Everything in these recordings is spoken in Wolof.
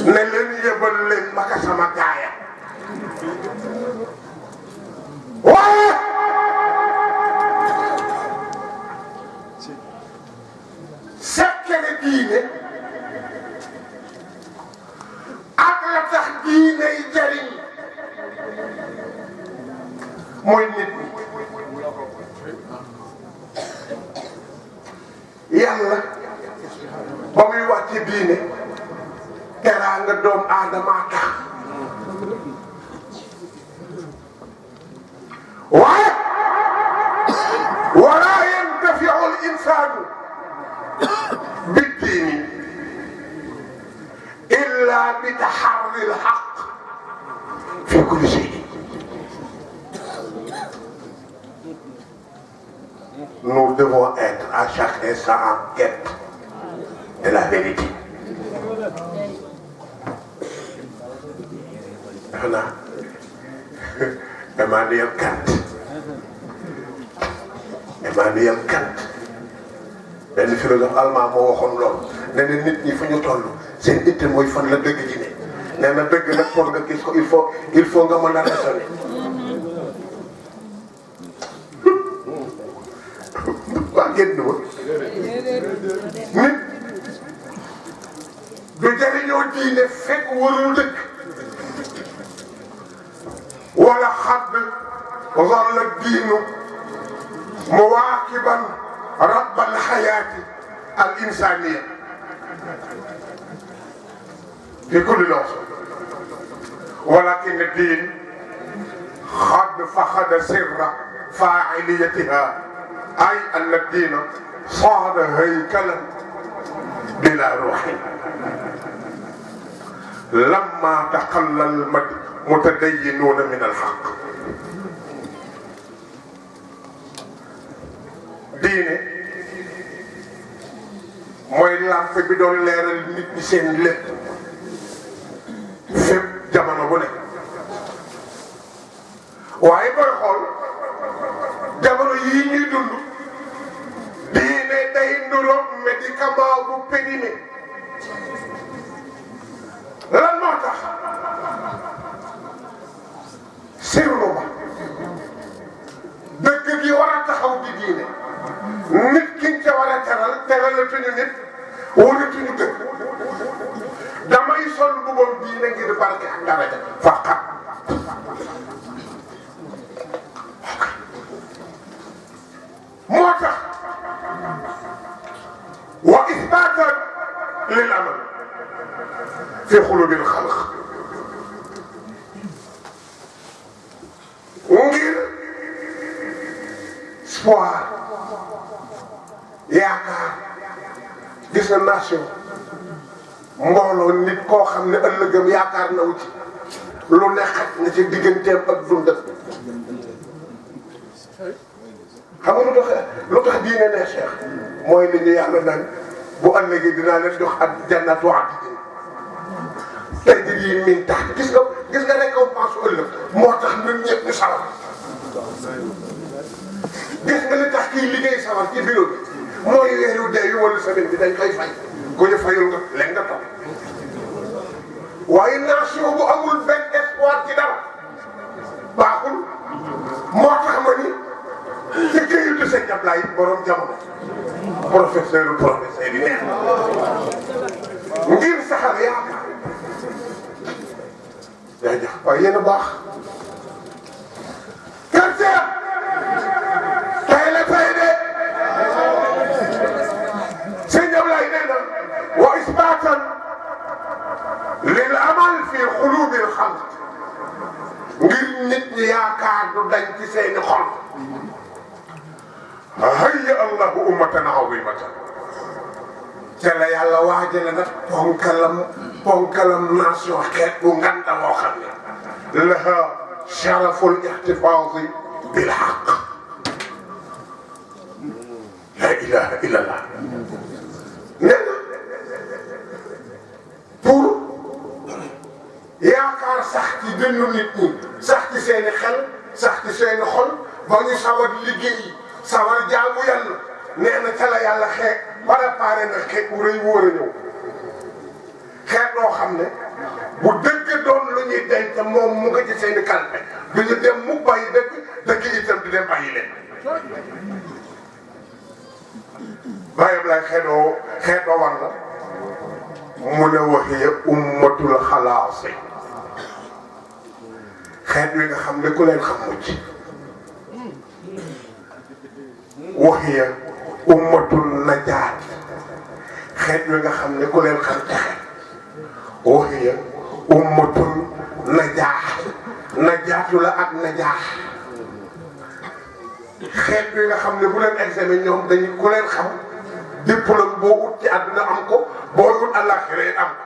ne leen yëbal leen ma ka sama gaaya waaye sekkere diine ak la tax diine yi jariñ mooy nit yàlla ba muy wax ci diine teraanga doom aadama tax waaye wala yantafiu al insaanu biddiini illa bi taharri al haqq fi kulli shay. Nous devons être à chaque instant en quête de la vérité. Xanaa Emmanuel Kant benn philosophe allemand moo waxoon loolu nee na nit ñi fu ñu toll seen itte mooy fan la dëgg ji ne nee na dëgg nag pour nga gis ko il faut nga mën a raisonner. waa génn ma nit du jëriñoo diine fekk warul dëkk wala xadd zalla diinu muwaakiban rabbal xayaati al insaniya fi kulli lawsa walakin diin xadd faxada sirra faa'iliyatiha ay anna diina saada haykalan bila ruuxin lamma taqalla al mutadayyinuuna min al xaq. diine mooy lampe bi doon leeral nit ñi seen lépp fépp jamono bu nekk waaye booy xool jamono yii ñuy dund diine day nduroog médicament bu périmé lan moo tax sirru ba dëgg gi war a taxaw di diine nit ki ca war a teralatuñu nit waratuñu dëgg damay sol mbubbam diine ngir barke ak daraja faqat moo tax wa isbaatan lil amal fi xulubil xalq ngir espoir yaakaar gis na nation mbooloo nit koo xam ne ëllëgam yaakaar na wu ci lu nekkat nga ci digganteem ak dundam xam nga lu tax diine ne Cheikh mooy li ñu yàlla naan bu ëllëgee dinaa leen jox ak jannatu adnin tajri min taht gis nga récompense ëllëg moo tax ñun ñëpp ñu sawar gis nga li tax kii liggéey sawar ci bureau bi mooy weeru dee yu wala semaine bi dañ koy fay ku ñu fayul nga leen nga toog waaye nation bu amul benn espoir ci dara baaxul moo tax ma ni ci këyitu sëñ Ablaye borom jamono professeur yi neex ngir saxal yaakaar jaajëf waaye yéen a baax quartier tey la tey de sëñ Ablaye nee na wa isbaatan lil amal fi xulubil xalq ngir nit ñi yaakaar du dañ ci seeni xol hayya allahu ummatan azimatan te la yàlla waajale nag ponkalam nation xeet bu nganda moo xam ne laha sharaful ihtifazi bil haqq la ilaha illallah nee na pour yaakaar sax ci dënnu nit ñi sax ci seeni xel sax ci seeni xol ba ñu sawar liggéey sawar jaamu yàlla nee na ca la yàlla préparé na xeet wu rëy wu war a ñëw xeet loo xam ne bu dëgg doon lu ñuy denc moom mu nga ci seeni kalpe du ñu dem mu bàyyi dëgg dëgg itam di dem bàyyi leen. bàyyam lay xeetoo war la mu ne waxee ummatul xalaasi xeet wi nga xam ne ku leen xam mucc waxee ummatul najaat xeet wi nga xam ne ku leen xam texe waxee ummatul najaax najaatu la ak najaax xeet wi nga xam ne bu leen examen ñoom dañu ku leen xam diplôme boo ut ci àdduna am ko boo ut àllaaxira am ko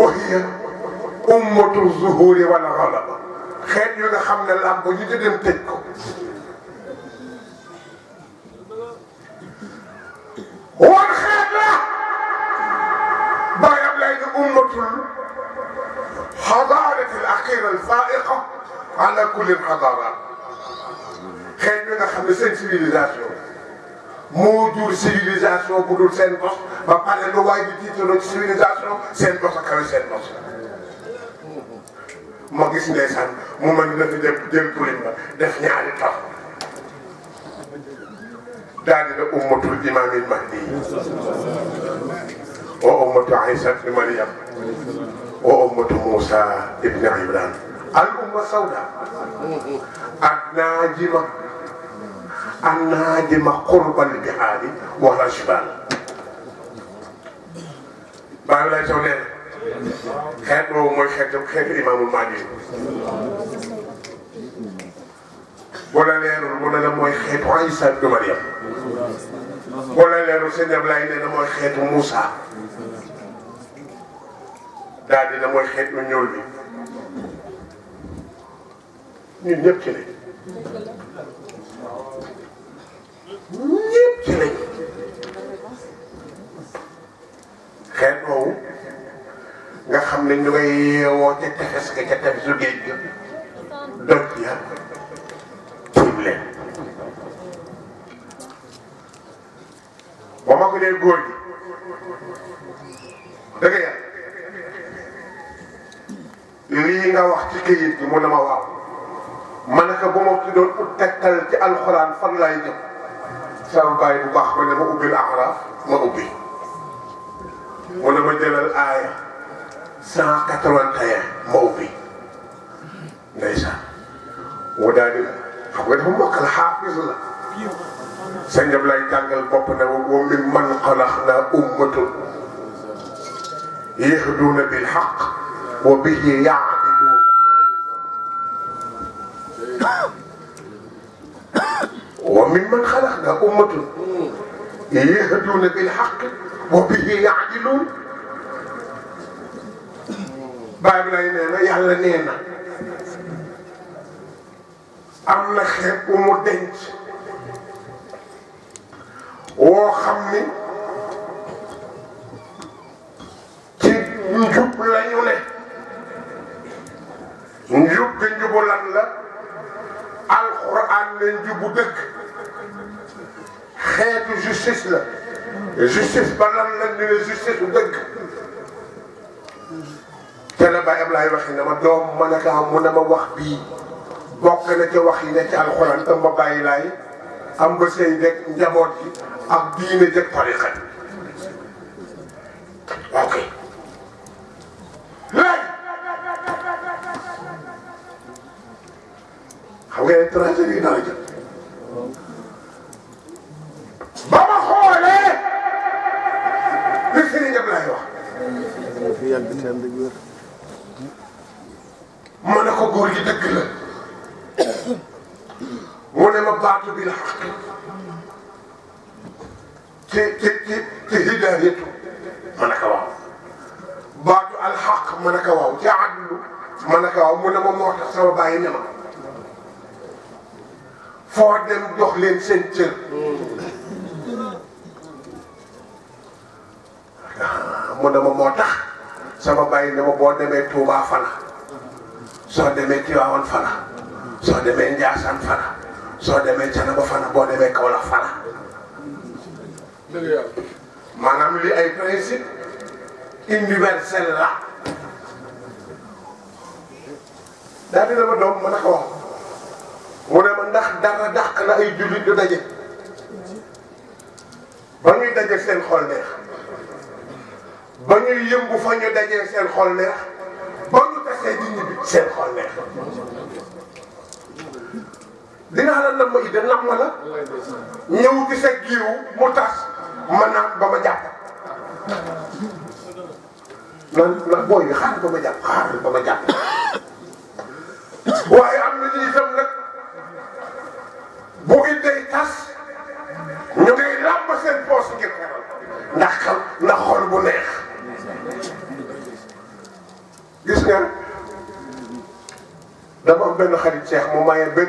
waxiya ummatu zuhuri wala xalaba xeet yu nga xam ne làmb ñu ci dem tëj ko wan xeet la bàyyam lay ne ummatul xadaarati al axira al faiqa ala kulli al xadaaraat xeet yu nga xam ne seen civilisation moo jur civilisation bu dul seen bos ba pare lu waay di tiitaloo ci civilisation seen bos a kawe seen bos ma gis ndeysaan mu mën na fi dem jël tulim ba def ñaari tax daal dina ummatul imaamil mahdi wa ummatu Isa ibn Maryam wa ummatu Musa ibn Imran al umma sawda adnaajima الناجمة قرب البحار والأجبال. ما لا يسولين خير موي خير الإمام المهدي. ولا لين ولا موي خير عيسى بن مريم. ولا لين سيدنا بلاين موي خير موسى. دادي موي خير من ñool bi ñun ñëpp ci lañ. ñëpp ci lañ xeet boobu nga xam ne ñu ngay yeewoo ca tefes ga ca tefesu géej ga doj ya tiim leen ba ma ko dee góor gi dëgg yàlla lii nga wax ci këyit gi mu ne ma waaw ma ne ko ba ma ci doon ut tegtal ci alxuraan fan laay jëm sama baay bu baax ba ne ma ubbil Araf ma ubbi mu ne ma jëlal aaya 181 ma ubbi ndeysaan mu daal di xam nga dafa mokkal xaafis la sa njab lay jàngal bopp ne wa mimman xalaqnaa ummatun yahduuna bil haqq wa bihi ya'diluun وممن خلقنا أمة يهدون بالحق وبه يعدلون baay bi lay nee na yàlla nee na am na xeet bu mu denc woo xam ni ci njub lañu ne njub bi njubu lan la alxuraan ne njubu dëgg xeetu justice la justice ba lan la ñu ne justice bu dëgg te la Baye Ablaye waxi ne ma doom ma ne ko mu ne ma wax bii bokk na ci wax yi ne ci alxuraan tam ma bàyyi laay am ba sëy rek njaboot gi ak diine jëkk tariqa bi ok léegi xam nga étranger yi dara jël ba ma xoolee li Serigne Ablaye wax ma ne ko góor gi dëgg la mu ne ma baatu bi la xaq ci hidaayatu ma ne ko waaw baatu alxaq ma ne ko waaw ci adlu ma ne ko waaw mu ne ma moo tax sama bàyyi ne ma foo dem jox leen seen cër mu ne ma moo tax sama bàyyi ne ma boo demee Touba fana soo demee Tivaouane fana soo demee Ndiassane fana soo demee Thiénaba fana boo demee Kaolack fana maanaam li ay principe universel la daal di ma doom mën a ko wax mu ne ma ndax dara dàq na ay jullit du daje ba ñuy daje seen xol neex ba ñuy yëngu fa ñu dajee seen xol neex ba ñu tasee di ñibbi seen xol neex dinaa la nam ma idda nam ma la ñëw ci sa giiw mu tas ma naan ba ma jàpp naan booy bi xaaral ba ma jàpp xaaral ba ma jàpp waaye am na ñuy itam nag bu idday tas ñu ngay làmb seen poos ngir xeral ndax xol bu neex gis nga dama am benn xarit Cheikh mu maye benn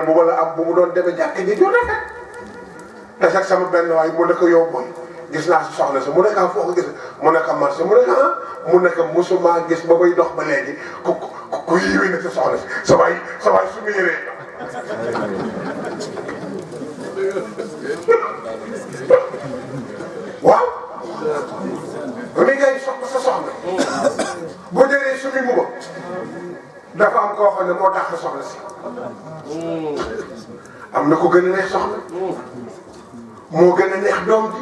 mbuba la am bu mu doon demee jàkk ji ju rafet te sax sama benn waay mu ne ko yow booy gis naa si soxna sa mu ne ko foo ko gis mu ne ko marché mu ne ko mu ne ko musuma gis ba may dox ba léegi ku yiwee na sa soxna si sa waay su mu yëree waaw bu muy ngay soxla sa soxna bu jëlee suñu mbuba dafa am koo xam ne moo dàq soxna si am na ko gën a neex soxna moo gën a neex doom ji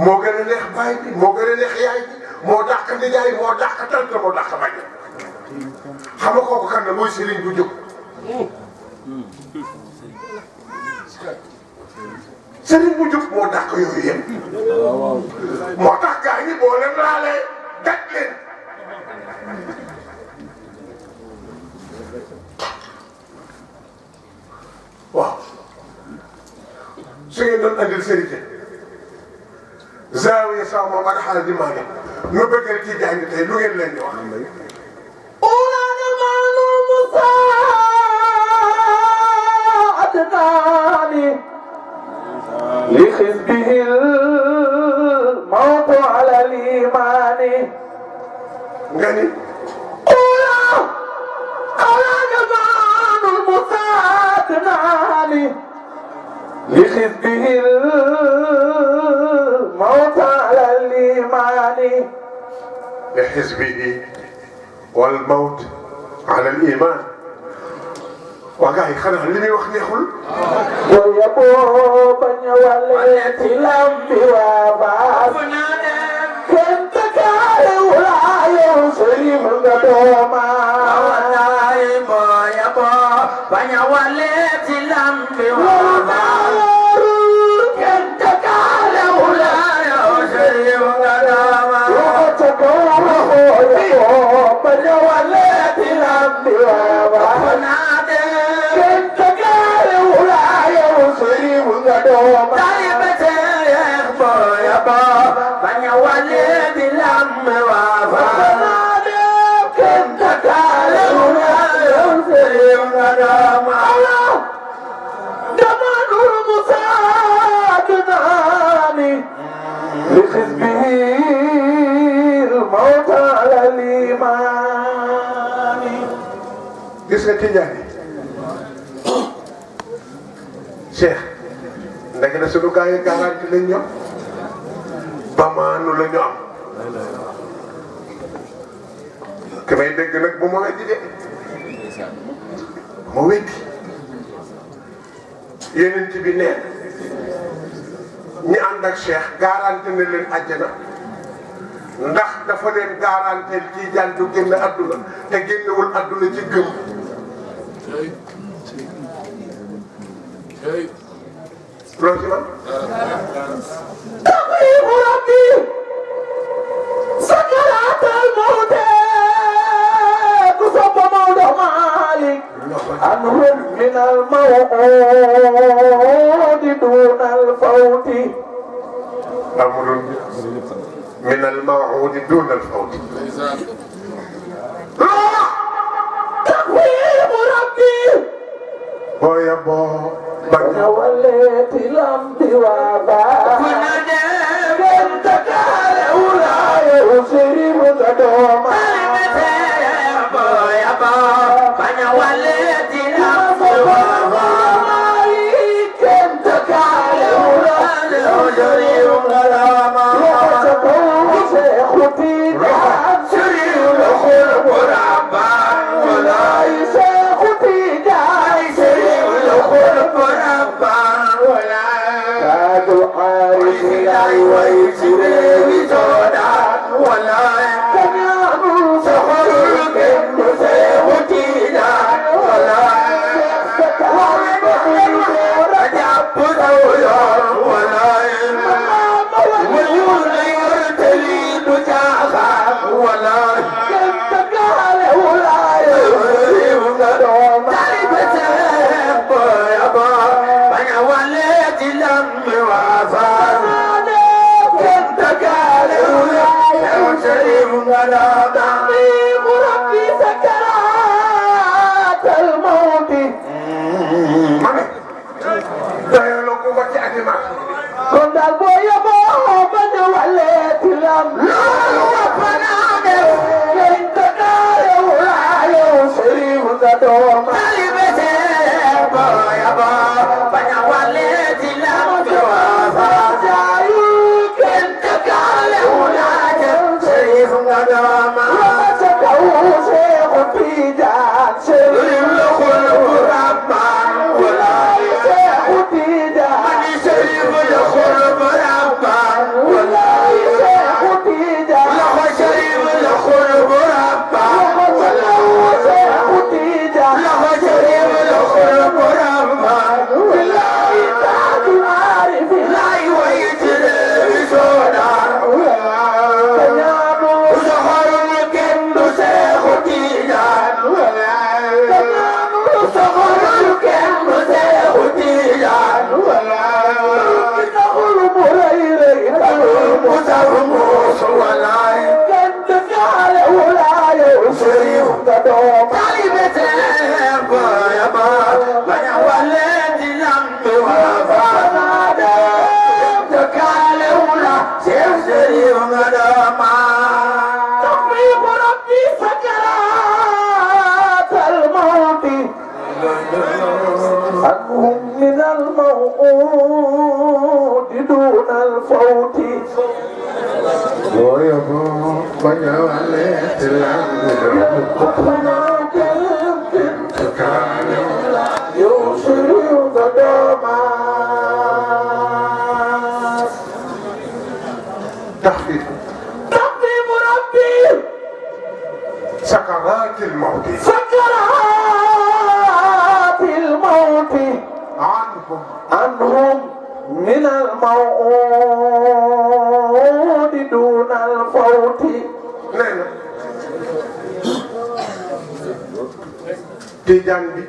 moo gën a neex baay bi moo gën a neex yaay bi moo dàq nijaay moo dàq tante moo dàq bañ xam nga kooku kan la mooy sëriñ bu jóg sëriñ bu jóg moo dàq yooyu yëpp moo tax gars yi boo leen laalee daj leen waaw su ngeen doon andil sérité zaawiya sax moom ak xaal di maane nu bëggal ci jàng tey lu ngeen leen di wax لحزبه الموت على الإيمان غني أولا جمال المساعدناني لحزبه الموت على الإيمان لحزبه والموت على الإيمان وقاعد خلها اللي يوخني يقول ويبو بني وليتي لمبي واباس كنت كالي ولا يوصلي من قدوما ويبو بني وليتي لمبي واباس كنت كالي ولا يوصلي من قدوما ويبو بني وليتي لمبي واباس لحزبه الموت على الإيمان gis nga Tidiane Cheikh ndeke na sunu gars yi garanti lañ ñoom ba maanu la ñu am ki may dégg nag bu ma weddi de ma weddi yeneen ci bi neen ñi ànd ak Cheikh garanti na leen àjjana ndax dafa leen garanteel ci jaan du génn adduna te génnewul adduna ci gëm loolu ci man تقريب ربي سكرات الموت كسب موضع مالك أمر من الموعود دون الفوت أمر من الموعود دون الفوت تقريب ربي بويا بو يا وليت لمبي وابا كنت كالي ولا يسري مقدوما يا بابا يا وليت لمبي وابا كنت كالي ولا يسري مقدوما ويسري سودان ولا كنانو سهر كن سيوتينا ولا رجب دولا ولا مليون يرتلي نجاحا ولا كنتقال ولا يريم دوما تعبت يا با بنا ولد لم وافا كنتقال ولا يريم دوما تعبيب ربي سكرات الموت dayoo ko ba ci animation kon daal boo yeboo ba ne waleeti lam loolu fa naa def ngeen tëddaale wulaayo sëriñ nga doom talibe see boo yeboo ba ne waleeti lam bi waafa jaayu ngeen tëddaale wulaayo sëriñ nga doom loxo ca kaw Seexu Tijaan sëriñ la xul bu Rabbaan wulaayo Seexu Tijaan mani sëriñ la xul bu Rabbaan wulaayo Seexu Tijaan loxo sëriñ la xul bu Rabbaan wulaayo Seexu Tijaan loxo sëriñ la xul bu Rabbaan wulaayo taaju aarifi laay way ci réewi Soodaan kañaanu soxorul kenn du Seexu Tijaan kañaanu soxorul kenn du Seexu Tijaan taxul mu rëy rëy taxul mu saf muus walaay kenn du gaale wulaayo sëriñ nga doom taalibe Seex Baaya Ba bañ a walee di lambi waafa naa dem te gaale wula Seex sëriñ nga doom تطبيب ربي سكرات الموت عنهم من الموت دون الفوت ويبو بنا وليت يوصل قدما تخفيف تطبيب ربي سكرات الموت سكرات الموت عنهم من الموت دون الفوت nee na tijaan bi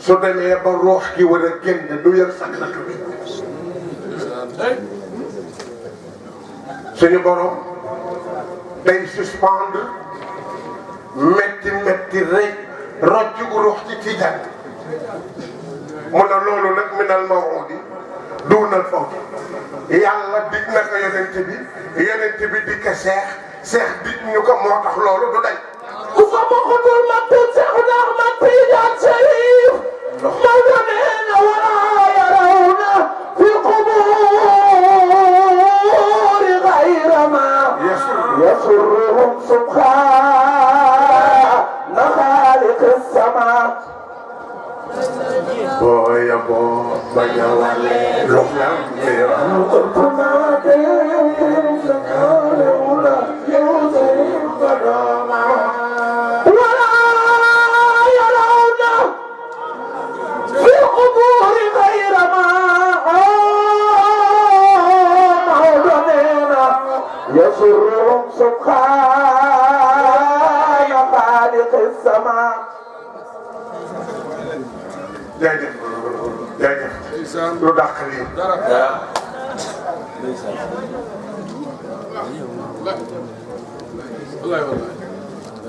su demee ba roox gi war a génn du yor saknatu bi suñu borom day suspendre metti rek rocc gu roox ci tijaan mu ne loolu nag minal mawudi duunal fawti yàlla dig na ko yonent bi di ko seex dig ñu ko moo tax loolu du day ku fa bokkul maktul Seexuna Ahmad Tijaan Sariif Maodo nee na wala yarawna fi qubuuri gayra ma yasurruhum subhaana xaaliqi samaa booya boo bañ a wale loxlam mbira يسرهم سبحان خالق السماء jaajëf lu dàq lii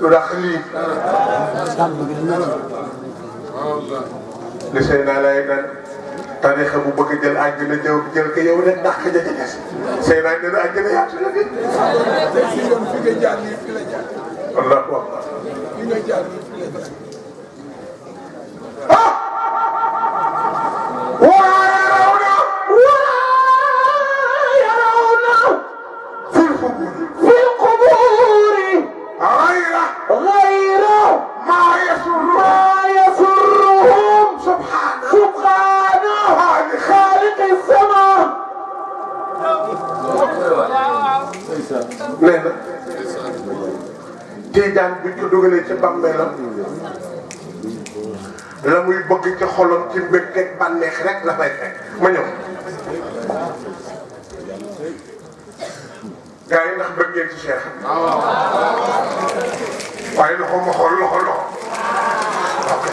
lu dàq lii li sëy naa lay dan tarixa bu bëgg jël àjjana jël ko yow rek dàq ja ca des sëy naa ne àjjana yaatu la fi allahu akbar nee na Tijaan buñ ko dugalee ci bàmmeelam la muy bëgg ci xolam ci mbégteeg bànneex rek la fay fekk ma ñëw. gars yi ndax bëgg ngeen ci Cheikh. waaye loxo ma xool loxo. ok.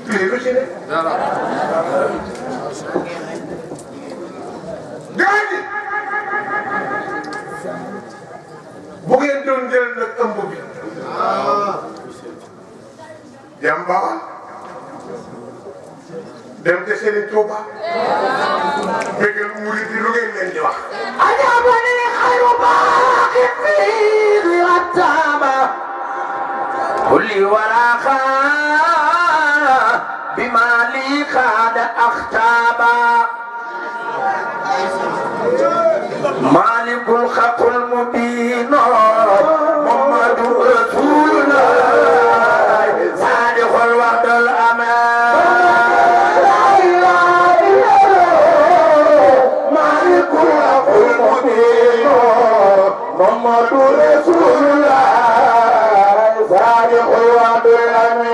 lii lu ci ne. gars yi bu ngeen doon jël nag ëmb bi. dem Bawal dem te Serigne Touba bégal murid yi lu ngeen leen di wax. ajabani xayru baaxin fii attama kulli waraqa bima li xaada axtaaba malikul xaqul mubin muhammadu rasulullah sadiqul wa'dul aman la ilaha illallah malikul xaqul mubin muhammadu rasulullah sadiqul wa'dul aman